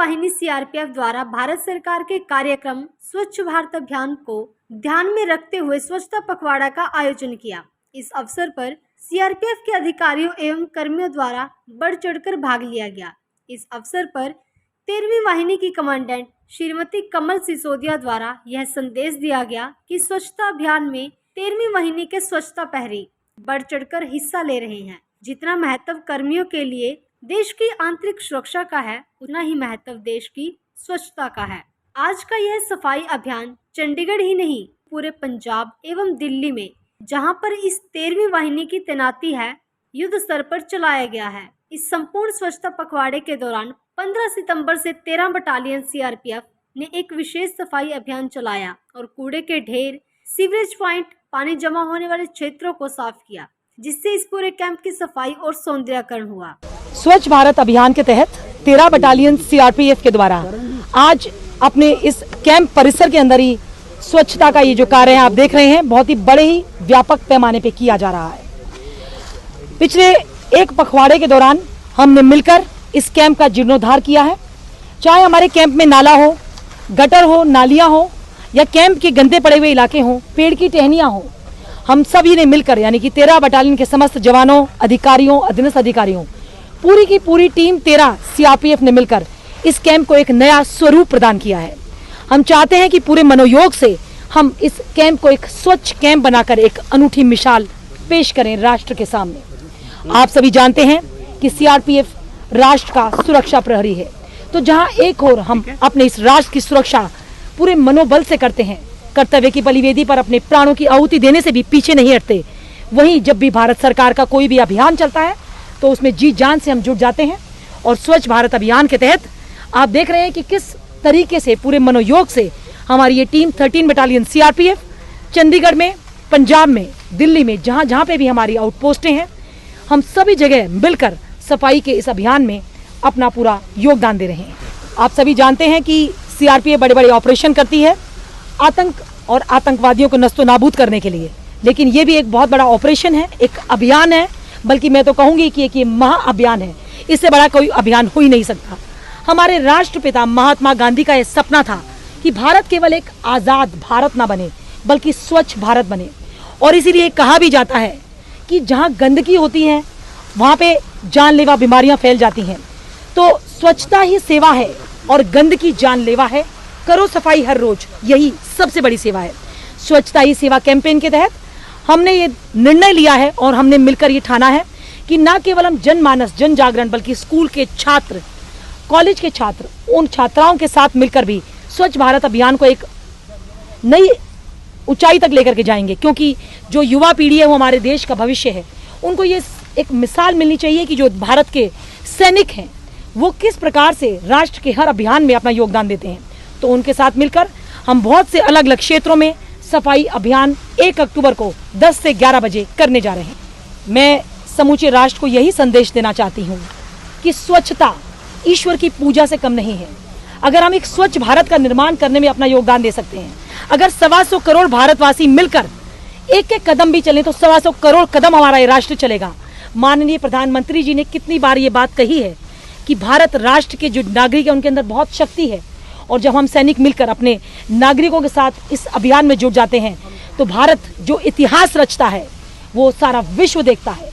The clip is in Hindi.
वाहिनी सीआरपीएफ द्वारा भारत सरकार के कार्यक्रम स्वच्छ भारत अभियान को ध्यान में रखते हुए स्वच्छता पखवाड़ा का आयोजन किया। इस अवसर पर सीआरपीएफ के अधिकारियों एवं कर्मियों द्वारा बढ़ चढ़कर भाग लिया गया। इस अवसर पर 13वीं वाहिनी की कमांडेंट श्रीमती कमल सिसोदिया द्वारा यह संदेश दिया गया कि स्वच्छता अभियान में 13वीं वाहिनी के स्वच्छता प्रहरी बढ़ चढ़कर हिस्सा ले रहे हैं। जितना महत्व कर्मियों के लिए देश की आंतरिक सुरक्षा का है, उतना ही महत्व देश की स्वच्छता का है। आज का यह सफाई अभियान चंडीगढ़ ही नहीं, पूरे पंजाब एवं दिल्ली में, जहां पर इस 13वीं वाहिनी की तैनाती है, युद्ध स्तर पर चलाया गया है। इस संपूर्ण स्वच्छता पखवाड़े के दौरान 15 सितंबर से 13 बटालियन सीआरपीएफ ने एक विशेष सफाई अभियान चलाया और कूड़े के ढेर, सीवरेज पॉइंट, पानी जमा होने वाले क्षेत्रों को साफ किया, जिससे इस पूरे कैंप की सफाई और सौंदर्यीकरण हुआ। स्वच्छ भारत अभियान के तहत 13 बटालियन सीआरपीएफ के द्वारा आज अपने इस कैंप परिसर के अंदर ही स्वच्छता का ये जो कार्य है आप देख रहे हैं, बहुत ही बड़े ही व्यापक पैमाने पे किया जा रहा है। पिछले एक पखवाड़े के दौरान हमने मिलकर इस कैंप का जीर्णोद्धार किया है। चाहे हमारे कैंप में नाला हो, गटर हो, नालियां हो या कैंप के गंदे पड़े हुए इलाके हों, पेड़ की टहनियां हो, हम सभी ने मिलकर यानी कि 13 बटालियन के समस्त जवानों, अधिकारियों, अधीनस्थ अधिकारियों, पूरी की पूरी टीम 13 सीआरपीएफ ने मिलकर इस कैंप को एक नया स्वरूप प्रदान किया है। हम चाहते हैं कि पूरे मनोयोग से हम इस कैंप को एक स्वच्छ कैंप बनाकर एक अनूठी मिसाल पेश करें राष्ट्र के सामने। आप सभी जानते हैं कि सीआरपीएफ राष्ट्र का सुरक्षा प्रहरी है, तो जहां एक ओर हम अपने इस राष्ट्र की सुरक्षा पूरे मनोबल से करते हैं, कर्तव्य की बलिवेदी पर अपने प्राणों की आहुति देने से भी पीछे नहीं हटते, वहीं जब भी भारत सरकार का कोई भी अभियान चलता है तो उसमें जी जान से हम जुट जाते हैं। और स्वच्छ भारत अभियान के तहत आप देख रहे हैं कि किस तरीके से पूरे मनोयोग से हमारी ये टीम 13 बटालियन सीआरपीएफ चंडीगढ़ में, पंजाब में, दिल्ली में, जहाँ जहाँ पे भी हमारी आउटपोस्टें हैं, हम सभी जगह मिलकर सफाई के इस अभियान में अपना पूरा योगदान दे रहे हैं। आप सभी जानते हैं कि सीआरपीएफ बड़े बड़े ऑपरेशन करती है आतंक और आतंकवादियों को नस्तो नाबूद करने के लिए, लेकिन ये भी एक बहुत बड़ा ऑपरेशन है, एक अभियान है, बल्कि मैं तो कहूंगी कि एक ये महाअभियान है। इससे बड़ा कोई अभियान हो ही नहीं सकता। हमारे राष्ट्रपिता महात्मा गांधी का यह सपना था कि भारत केवल एक आजाद भारत ना बने, बल्कि स्वच्छ भारत बने। और इसीलिए कहा भी जाता है कि जहां गंदगी होती है वहां पे जानलेवा बीमारियां फैल जाती हैं। तो स्वच्छता ही सेवा है और गंदगी जानलेवा है। करो सफाई हर रोज, यही सबसे बड़ी सेवा है। स्वच्छता ही सेवा कैंपेन के तहत हमने ये निर्णय लिया है और हमने मिलकर ये ठाना है कि न केवल हम जनमानस, जन जागरण, बल्कि स्कूल के छात्र, कॉलेज के छात्र, उन छात्राओं के साथ मिलकर भी स्वच्छ भारत अभियान को एक नई ऊंचाई तक लेकर के जाएंगे। क्योंकि जो युवा पीढ़ी है वो हमारे देश का भविष्य है। उनको ये एक मिसाल मिलनी चाहिए कि जो भारत के सैनिक हैं वो किस प्रकार से राष्ट्र के हर अभियान में अपना योगदान देते हैं। तो उनके साथ मिलकर हम बहुत से अलग अलग क्षेत्रों में सफाई अभियान 1 अक्टूबर को 10 से 11 बजे करने जा रहे हैं। मैं समूचे राष्ट्र को यही संदेश देना चाहती हूँ कि स्वच्छता ईश्वर की पूजा से कम नहीं है। अगर हम एक स्वच्छ भारत का निर्माण करने में अपना योगदान दे सकते हैं, अगर 125 करोड़ भारतवासी मिलकर एक एक कदम भी चलें तो 125 करोड़ कदम हमारा ये राष्ट्र चलेगा। माननीय प्रधानमंत्री जी ने कितनी बार ये बात कही है कि भारत राष्ट्र के जो नागरिक है उनके अंदर बहुत शक्ति है, और जब हम सैनिक मिलकर अपने नागरिकों के साथ इस अभियान में जुट जाते हैं तो भारत जो इतिहास रचता है वो सारा विश्व देखता है।